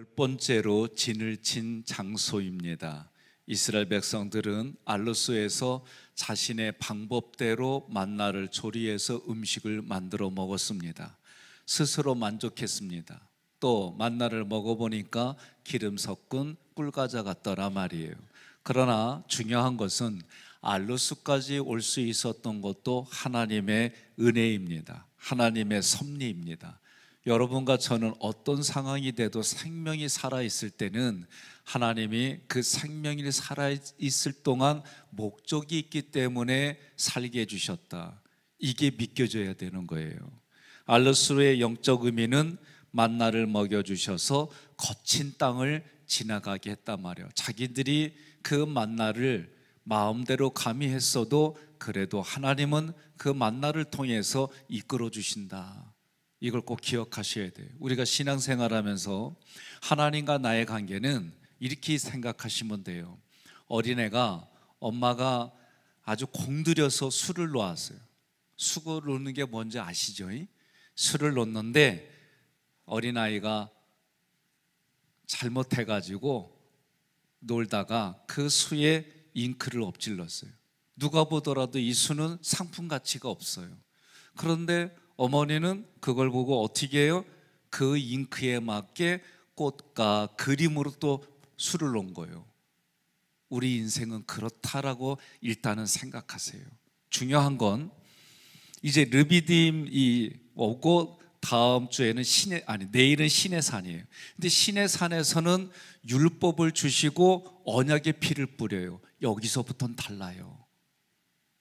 열 번째로 진을 친 장소입니다. 이스라엘 백성들은 알로스에서 자신의 방법대로 만나를 조리해서 음식을 만들어 먹었습니다. 스스로 만족했습니다. 또 만나를 먹어보니까 기름 섞은 꿀과자 같더라 말이에요. 그러나 중요한 것은 알로스까지 올 수 있었던 것도 하나님의 은혜입니다. 하나님의 섭리입니다. 여러분과 저는 어떤 상황이 돼도 생명이 살아있을 때는 하나님이 그 생명이 살아있을 동안 목적이 있기 때문에 살게 해주셨다, 이게 믿겨져야 되는 거예요. 알로스의 영적 의미는 만나를 먹여주셔서 거친 땅을 지나가게 했단 말이에요. 자기들이 그 만나를 마음대로 감히 했어도 그래도 하나님은 그 만나를 통해서 이끌어 주신다, 이걸 꼭 기억하셔야 돼요. 우리가 신앙생활하면서 하나님과 나의 관계는 이렇게 생각하시면 돼요. 어린애가 엄마가 아주 공들여서 술을 놓았어요. 술을 놓는 게 뭔지 아시죠? 술을 놓는데 어린아이가 잘못해가지고 놀다가 그 수에 잉크를 엎질렀어요. 누가 보더라도 이 수는 상품 가치가 없어요. 그런데 어머니는 그걸 보고 어떻게 해요? 그 잉크에 맞게 꽃과 그림으로 또 수를 놓은 거예요. 우리 인생은 그렇다라고 일단은 생각하세요. 중요한 건 이제 르비딤이 오고 다음 주에는 내일은 시내산이에요. 근데 시내산에서는 율법을 주시고 언약의 피를 뿌려요. 여기서부터는 달라요.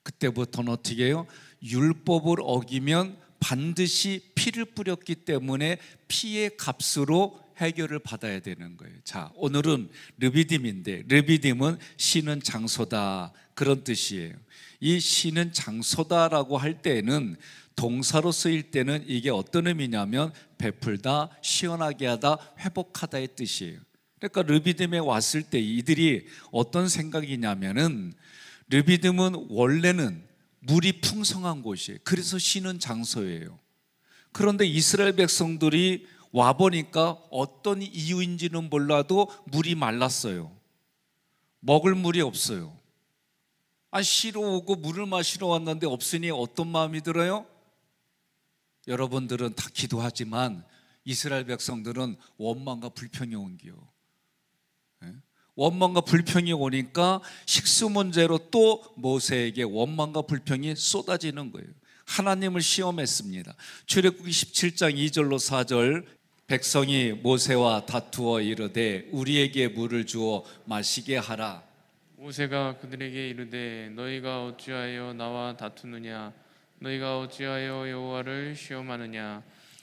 그때부터는 어떻게 해요? 율법을 어기면 반드시 피를 뿌렸기 때문에 피의 값으로 해결을 받아야 되는 거예요. 자, 오늘은 르비딤인데, 르비딤은 쉬는 장소다, 그런 뜻이에요. 이 쉬는 장소다라고 할 때는 동사로 쓰일 때는 이게 어떤 의미냐면 베풀다, 시원하게 하다, 회복하다의 뜻이에요. 그러니까 르비딤에 왔을 때 이들이 어떤 생각이냐면은, 르비딤은 원래는 물이 풍성한 곳이에요. 그래서 쉬는 장소예요. 그런데 이스라엘 백성들이 와보니까 어떤 이유인지는 몰라도 물이 말랐어요. 먹을 물이 없어요. 쉬러 오고 물을 마시러 왔는데 없으니 어떤 마음이 들어요? 여러분들은 다 기도하지만 이스라엘 백성들은 원망과 불평이 온기요. 원망과 불평이 오니까 식수 문제로 또 모세에게 원망과 불평이 쏟아지는 거예요. 하나님을 시험했습니다. 출애굽기 17장 2절로 4절, 백성이 모세와 다투어 이르되 우리에게 물을 주어 마시게 하라. 모세가 그들에게 이르되 너희가 어찌하여 나와 다투느냐? 너희가 어찌하여 여호와를 시험하느냐?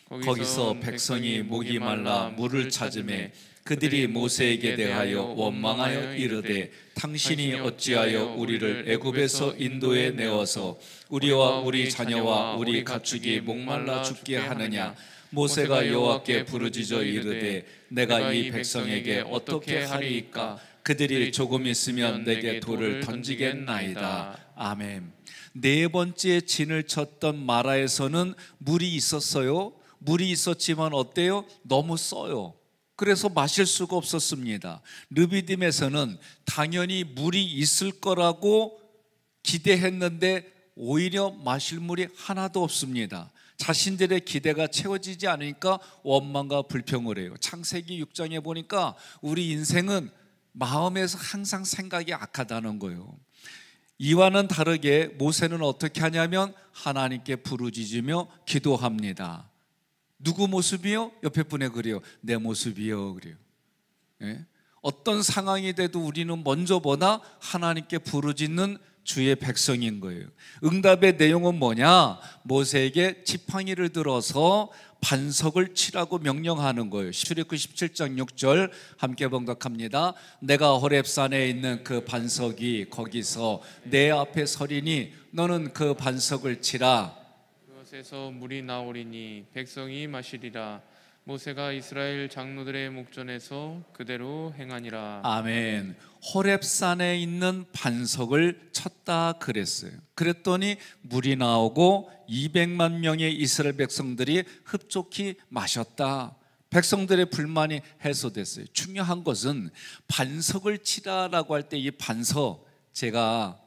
거기서 백성이 목이 말라 물을 찾으매 그들이 모세에게 대하여 원망하여 이르되 당신이 어찌하여 우리를 애굽에서 인도에 내어서 우리와 우리 자녀와 우리 가축이 목말라 죽게 하느냐? 모세가 여호와께 부르짖어 이르되 내가 이 백성에게 어떻게 하리이까? 그들이 조금 있으면 내게 돌을 던지겠나이다. 아멘. 네 번째 진을 쳤던 마라에서는 물이 있었어요. 물이 있었지만 어때요? 너무 써요. 그래서 마실 수가 없었습니다. 르비딤에서는 당연히 물이 있을 거라고 기대했는데 오히려 마실 물이 하나도 없습니다. 자신들의 기대가 채워지지 않으니까 원망과 불평을 해요. 창세기 6장에 보니까 우리 인생은 마음에서 항상 생각이 악하다는 거예요. 이와는 다르게 모세는 어떻게 하냐면 하나님께 부르짖으며 기도합니다. 누구 모습이요? 옆에 분에 그래요. 내 모습이요. 그래요. 예? 어떤 상황이 돼도 우리는 먼저 보다 하나님께 부르짖는 주의 백성인 거예요. 응답의 내용은 뭐냐? 모세에게 지팡이를 들어서 반석을 치라고 명령하는 거예요. 출애굽기 17장 6절 함께 봉독합니다. 내가 호렙산에 있는 그 반석이 거기서 내 앞에 서리니 너는 그 반석을 치라. 그것에서 물이 나오리니 백성이 마시리라. 모세가 이스라엘 장로들의 목전에서 그대로 행하니라. 아멘. 호렙산에 있는 반석을 쳤다 그랬어요. 그랬더니 물이 나오고 200만 명의 이스라엘 백성들이 흡족히 마셨다. 백성들의 불만이 해소됐어요. 중요한 것은 반석을 치라라고 할 때 이 반석, 제가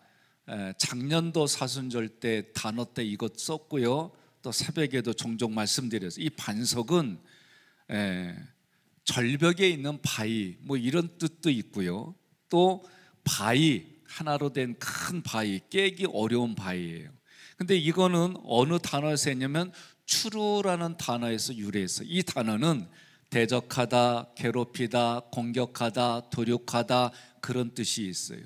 작년도 사순절 때 단어 때 이것 썼고요, 또 새벽에도 종종 말씀드렸어요. 이 반석은 절벽에 있는 바위 뭐 이런 뜻도 있고요, 또 바위, 하나로 된 큰 바위, 깨기 어려운 바위예요. 근데 이거는 어느 단어에서 했냐면 추루라는 단어에서 유래했어요. 이 단어는 대적하다, 괴롭히다, 공격하다, 도륙하다, 그런 뜻이 있어요.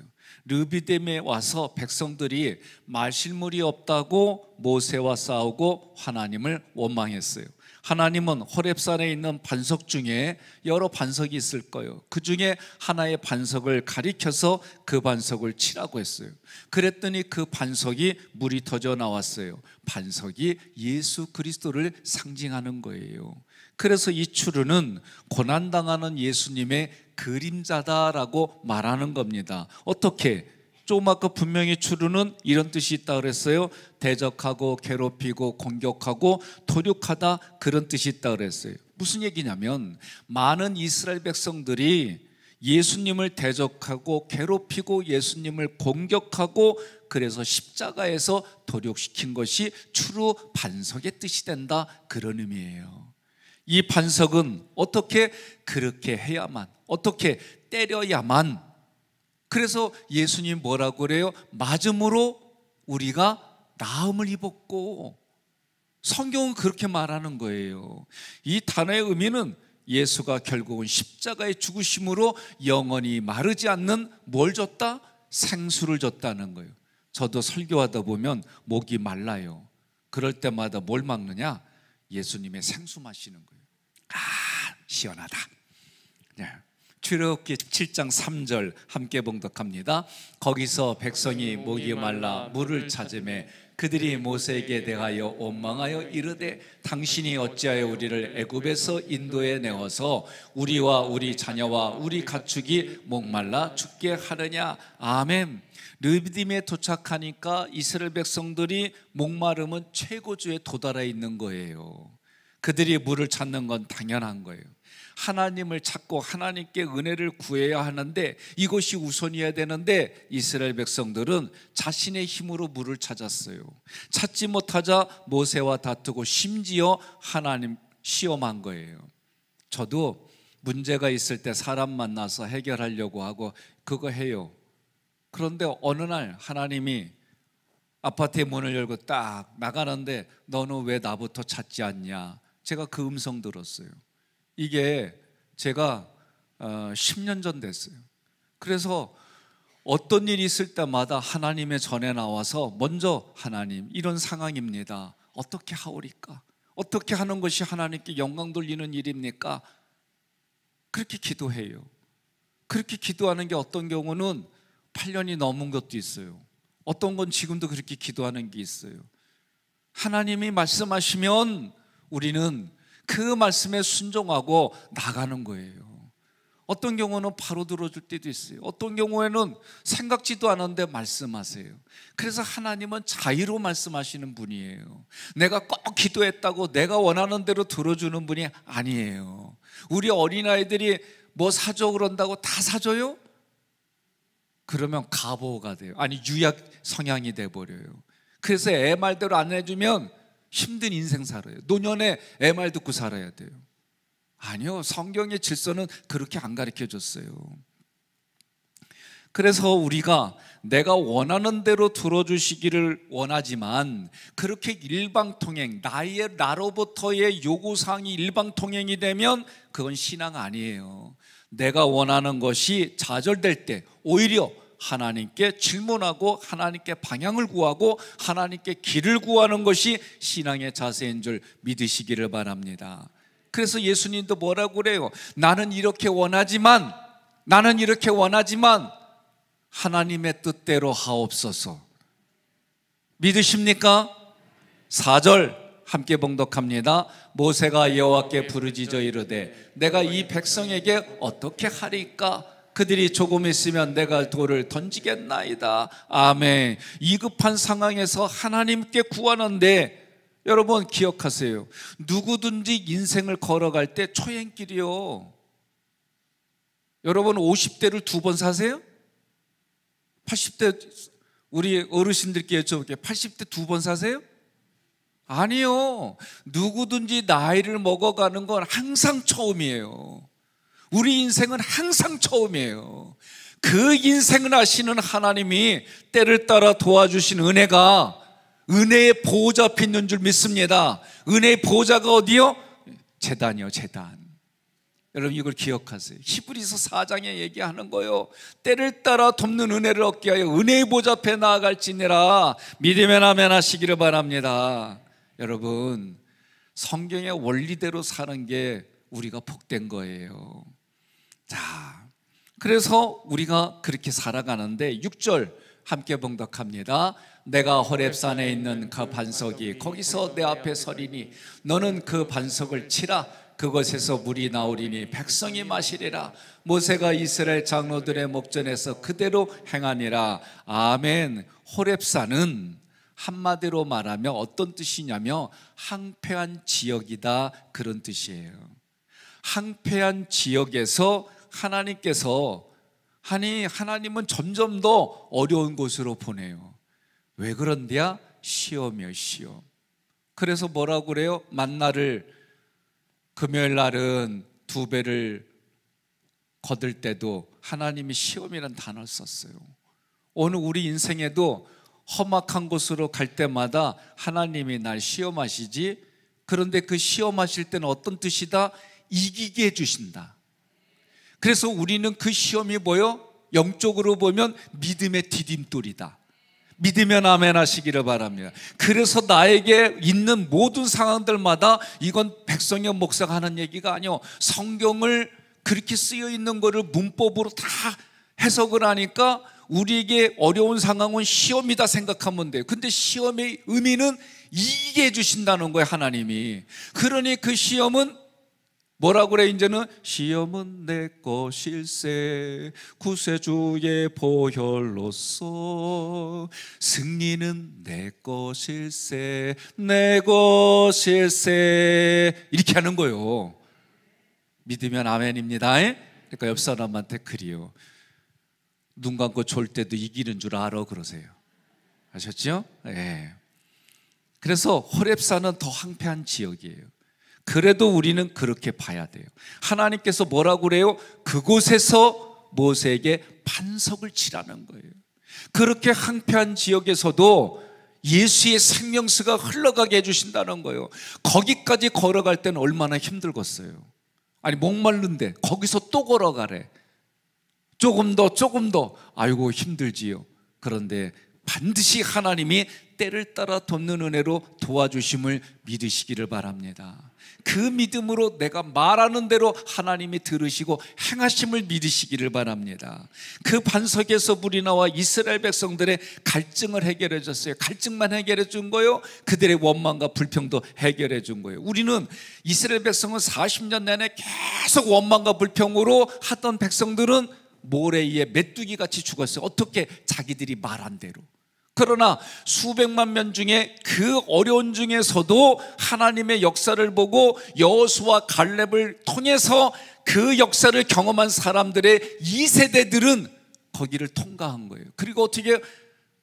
르비딤에 와서 백성들이 마실물이 없다고 모세와 싸우고 하나님을 원망했어요. 하나님은 호렙산에 있는 반석 중에 여러 반석이 있을 거예요. 그 중에 하나의 반석을 가리켜서 그 반석을 치라고 했어요. 그랬더니 그 반석이 물이 터져 나왔어요. 반석이 예수 그리스도를 상징하는 거예요. 그래서 이 추루는 고난당하는 예수님의 그림자다라고 말하는 겁니다. 어떻게? 좀 아까 분명히 추루는 이런 뜻이 있다고 그랬어요. 대적하고 괴롭히고 공격하고 도륙하다, 그런 뜻이 있다고 그랬어요. 무슨 얘기냐면 많은 이스라엘 백성들이 예수님을 대적하고 괴롭히고 예수님을 공격하고 그래서 십자가에서 도륙시킨 것이 추루 반석의 뜻이 된다, 그런 의미예요. 이 반석은 어떻게 그렇게 해야만, 어떻게 때려야만, 그래서 예수님 뭐라고 그래요? 맞음으로 우리가 나음을 입었고, 성경은 그렇게 말하는 거예요. 이 단어의 의미는 예수가 결국은 십자가의 죽으심으로 영원히 마르지 않는 뭘 줬다? 생수를 줬다는 거예요. 저도 설교하다 보면 목이 말라요. 그럴 때마다 뭘 먹느냐? 예수님의 생수 마시는 거예요. 아, 시원하다. 네. 출애굽기 7장 3절 함께 봉독합니다. 거기서 백성이 목이 말라 물을 찾으매 그들이 모세에게 대하여 원망하여 이르되 당신이 어찌하여 우리를 애굽에서 인도에 내어서 우리와 우리 자녀와 우리 가축이 목말라 죽게 하느냐. 아멘. 르비딤에 도착하니까 이스라엘 백성들이 목마름은 최고조에 도달해 있는 거예요. 그들이 물을 찾는 건 당연한 거예요. 하나님을 찾고 하나님께 은혜를 구해야 하는데 이것이 우선이어야 되는데 이스라엘 백성들은 자신의 힘으로 물을 찾았어요. 찾지 못하자 모세와 다투고 심지어 하나님 시험한 거예요. 저도 문제가 있을 때 사람 만나서 해결하려고 하고 그거 해요. 그런데 어느 날 하나님이 아파트의 문을 열고 딱 나가는데 너는 왜 나부터 찾지 않냐. 제가 그 음성 들었어요. 이게 제가 10년 전 됐어요. 그래서 어떤 일이 있을 때마다 하나님의 전에 나와서 먼저 하나님 이런 상황입니다. 어떻게 하오리까? 어떻게 하는 것이 하나님께 영광 돌리는 일입니까? 그렇게 기도해요. 그렇게 기도하는 게 어떤 경우는 8년이 넘은 것도 있어요. 어떤 건 지금도 그렇게 기도하는 게 있어요. 하나님이 말씀하시면 우리는 그 말씀에 순종하고 나가는 거예요. 어떤 경우는 바로 들어줄 때도 있어요. 어떤 경우에는 생각지도 않은데 말씀하세요. 그래서 하나님은 자유로 말씀하시는 분이에요. 내가 꼭 기도했다고 내가 원하는 대로 들어주는 분이 아니에요. 우리 어린아이들이 뭐 사줘 그런다고 다 사줘요? 그러면 가보가 돼요. 아니 유약 성향이 돼버려요. 그래서 애 말대로 안 해주면 힘든 인생 살아요. 노년에 애 말 듣고 살아야 돼요. 아니요, 성경의 질서는 그렇게 안 가르쳐줬어요. 그래서 우리가 내가 원하는 대로 들어주시기를 원하지만 그렇게 일방통행, 나로부터의 요구사항이 일방통행이 되면 그건 신앙 아니에요. 내가 원하는 것이 좌절될 때 오히려 하나님께 질문하고 하나님께 방향을 구하고 하나님께 길을 구하는 것이 신앙의 자세인 줄 믿으시기를 바랍니다. 그래서 예수님도 뭐라고 그래요? 나는 이렇게 원하지만 하나님의 뜻대로 하옵소서. 믿으십니까? 4절 함께 봉독합니다. 모세가 여호와께 부르짖어 이르되 내가 이 백성에게 어떻게 하리까? 그들이 조금 있으면 내가 돌을 던지겠나이다. 아멘. 위급한 상황에서 하나님께 구하는데 여러분 기억하세요. 누구든지 인생을 걸어갈 때 초행길이요. 여러분 50대를 2번 사세요? 80대 우리 어르신들께 여쭤볼게요. 80대 2번 사세요? 아니요. 누구든지 나이를 먹어가는 건 항상 처음이에요. 우리 인생은 항상 처음이에요. 그 인생을 아시는 하나님이 때를 따라 도와주신 은혜가 은혜의 보호자 앞에 있는 줄 믿습니다. 은혜의 보호자가 어디요? 제단이요, 제단. 여러분 이걸 기억하세요. 히브리서 4장에 얘기하는 거예요. 때를 따라 돕는 은혜를 얻게 하여 은혜의 보좌 앞에 나아갈지니라. 믿으면 아멘 하시기를 바랍니다. 여러분 성경의 원리대로 사는 게 우리가 복된 거예요. 자, 그래서 우리가 그렇게 살아가는데 6절 함께 봉독합니다. 내가 호렙산에 있는 그 반석이 거기서 내 앞에 서리니 너는 그 반석을 치라. 그곳에서 물이 나오리니 백성이 마시리라. 모세가 이스라엘 장로들의 목전에서 그대로 행하니라. 아멘. 호렙산은 한마디로 말하면 어떤 뜻이냐면 황폐한 지역이다, 그런 뜻이에요. 황폐한 지역에서 하나님께서 하나님은 점점 더 어려운 곳으로 보내요. 왜 그런데야? 시험이요, 시험. 그래서 뭐라고 그래요? 만나를 금요일 날은 2배를 거둘 때도 하나님이 시험이라는 단어를 썼어요. 오늘 우리 인생에도 험악한 곳으로 갈 때마다 하나님이 날 시험하시지. 그런데 그 시험하실 때는 어떤 뜻이다? 이기게 해주신다. 그래서 우리는 그 시험이 뭐요? 영적으로 보면 믿음의 디딤돌이다. 믿으면 아멘 하시기를 바랍니다. 그래서 나에게 있는 모든 상황들마다 이건 백성의 목사가 하는 얘기가 아니요, 성경을 그렇게 쓰여 있는 거를 문법으로 다 해석을 하니까 우리에게 어려운 상황은 시험이다 생각하면 돼요. 근데 시험의 의미는 이기게 해주신다는 거예요, 하나님이. 그러니 그 시험은 뭐라고 그래? 이제는 시험은 내 것일세 구세주의 보혈로서 승리는 내 것일세 내 것일세 이렇게 하는 거예요. 믿으면 아멘입니다. 그러니까 옆 사람한테 그래요. 눈 감고 졸 때도 이기는 줄 알아 그러세요. 아셨죠? 네. 그래서 호렙산은 더 황폐한 지역이에요. 그래도 우리는 그렇게 봐야 돼요. 하나님께서 뭐라고 그래요? 그곳에서 모세에게 반석을 치라는 거예요. 그렇게 황폐한 지역에서도 예수의 생명수가 흘러가게 해주신다는 거예요. 거기까지 걸어갈 때는 얼마나 힘들겠어요. 아니 목마른데 거기서 또 걸어가래. 조금 더 아이고 힘들지요. 그런데 반드시 하나님이 때를 따라 돕는 은혜로 도와주심을 믿으시기를 바랍니다. 그 믿음으로 내가 말하는 대로 하나님이 들으시고 행하심을 믿으시기를 바랍니다. 그 반석에서 물이 나와 이스라엘 백성들의 갈증을 해결해 줬어요. 갈증만 해결해 준 거예요? 그들의 원망과 불평도 해결해 준 거예요. 우리는 이스라엘 백성은 40년 내내 계속 원망과 불평으로 하던 백성들은 모래에 메뚜기 같이 죽었어요. 어떻게? 자기들이 말한 대로. 그러나 수백만 명 중에 그 어려운 중에서도 하나님의 역사를 보고 여호수아 갈렙을 통해서 그 역사를 경험한 사람들의 2세대들은 거기를 통과한 거예요. 그리고 어떻게?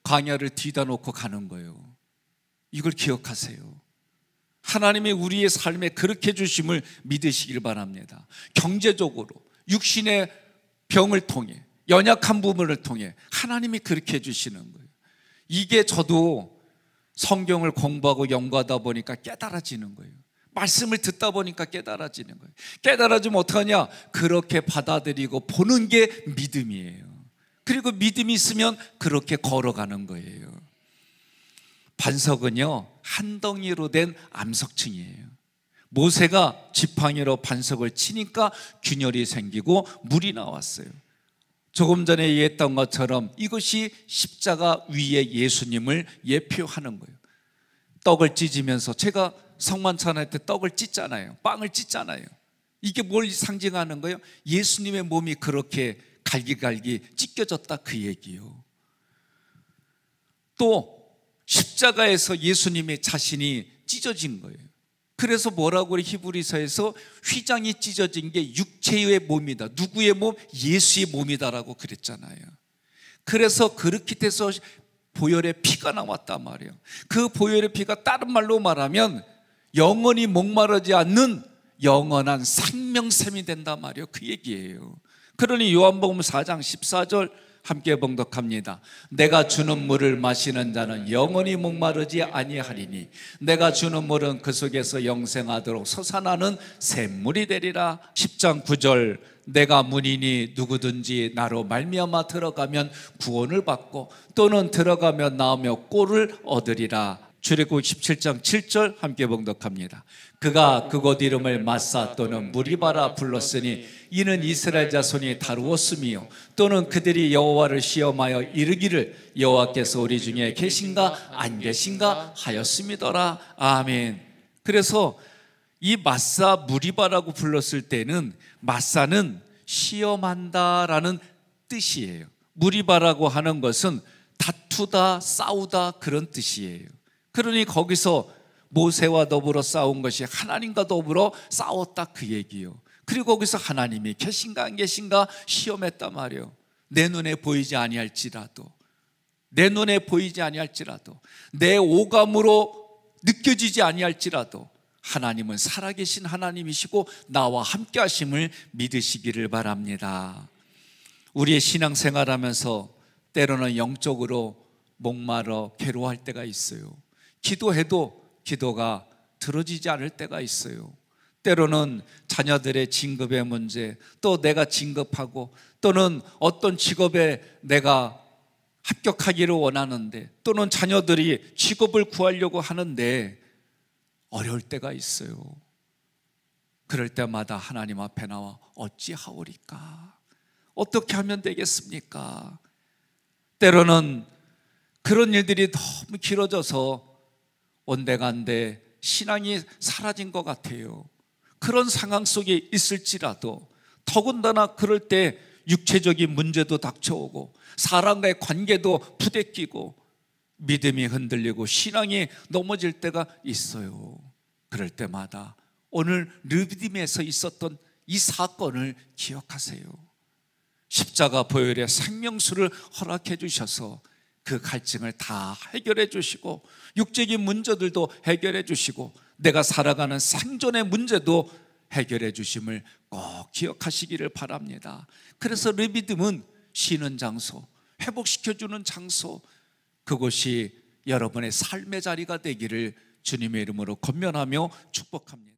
광야를 뒤다 놓고 가는 거예요. 이걸 기억하세요. 하나님이 우리의 삶에 그렇게 주심을 믿으시길 바랍니다. 경제적으로 육신의 병을 통해 연약한 부분을 통해 하나님이 그렇게 해주시는 거예요. 이게 저도 성경을 공부하고 연구하다 보니까 깨달아지는 거예요. 말씀을 듣다 보니까 깨달아지는 거예요. 깨달아지면 어떡하냐? 그렇게 받아들이고 보는 게 믿음이에요. 그리고 믿음이 있으면 그렇게 걸어가는 거예요. 반석은요, 한 덩이로 된 암석층이에요. 모세가 지팡이로 반석을 치니까 균열이 생기고 물이 나왔어요. 조금 전에 얘기했던 것처럼 이것이 십자가 위에 예수님을 예표하는 거예요. 떡을 찢으면서, 제가 성만찬할 때 떡을 찢잖아요. 빵을 찢잖아요. 이게 뭘 상징하는 거예요? 예수님의 몸이 그렇게 갈기갈기 찢겨졌다, 그 얘기요. 또 십자가에서 예수님의 자신이 찢어진 거예요. 그래서 뭐라고 그래? 히브리서에서 휘장이 찢어진 게 육체의 몸이다. 누구의 몸? 예수의 몸이다라고 그랬잖아요. 그래서 그렇게 돼서 보혈의 피가 나왔단 말이에요. 그 보혈의 피가 다른 말로 말하면 영원히 목마르지 않는 영원한 생명샘이 된단 말이에요. 그 얘기예요. 그러니 요한복음 4장 14절 함께 봉독합니다. 내가 주는 물을 마시는 자는 영원히 목마르지 아니하리니 내가 주는 물은 그 속에서 영생하도록 솟아나는 샘물이 되리라. 10장 9절 내가 문이니 누구든지 나로 말미암아 들어가면 구원을 받고 또는 들어가면 나오며 꼴을 얻으리라. 출애굽 17장 7절 함께 봉독합니다. 그가 그곳 이름을 마사 또는 무리바라 불렀으니 이는 이스라엘 자손이 다루었으며 또는 그들이 여호와를 시험하여 이르기를 여호와께서 우리 중에 계신가 안 계신가 하였음이더라. 아멘. 그래서 이 마사 무리바라고 불렀을 때는 마사는 시험한다라는 뜻이에요. 무리바라고 하는 것은 다투다 싸우다 그런 뜻이에요. 그러니 거기서 모세와 더불어 싸운 것이 하나님과 더불어 싸웠다 그 얘기예요. 그리고 거기서 하나님이 계신가 안 계신가 시험했단 말이에요. 내 눈에 보이지 아니할지라도, 내 눈에 보이지 아니할지라도, 내 오감으로 느껴지지 아니할지라도 하나님은 살아계신 하나님이시고 나와 함께 하심을 믿으시기를 바랍니다. 우리의 신앙생활하면서 때로는 영적으로 목마르 괴로워할 때가 있어요. 기도해도 기도가 들어지지 않을 때가 있어요. 때로는 자녀들의 진급의 문제, 또 내가 진급하고 또는 어떤 직업에 내가 합격하기를 원하는데 또는 자녀들이 직업을 구하려고 하는데 어려울 때가 있어요. 그럴 때마다 하나님 앞에 나와 어찌하오리까? 어떻게 하면 되겠습니까? 때로는 그런 일들이 너무 길어져서 온데간데 신앙이 사라진 것 같아요. 그런 상황 속에 있을지라도 더군다나 그럴 때 육체적인 문제도 닥쳐오고 사람과의 관계도 부대끼고 믿음이 흔들리고 신앙이 넘어질 때가 있어요. 그럴 때마다 오늘 르비딤에서 있었던 이 사건을 기억하세요. 십자가 보혈의 생명수를 허락해 주셔서 그 갈증을 다 해결해 주시고 육적인 문제들도 해결해 주시고 내가 살아가는 생존의 문제도 해결해 주심을 꼭 기억하시기를 바랍니다. 그래서 르비딤은 쉬는 장소, 회복시켜주는 장소, 그곳이 여러분의 삶의 자리가 되기를 주님의 이름으로 권면하며 축복합니다.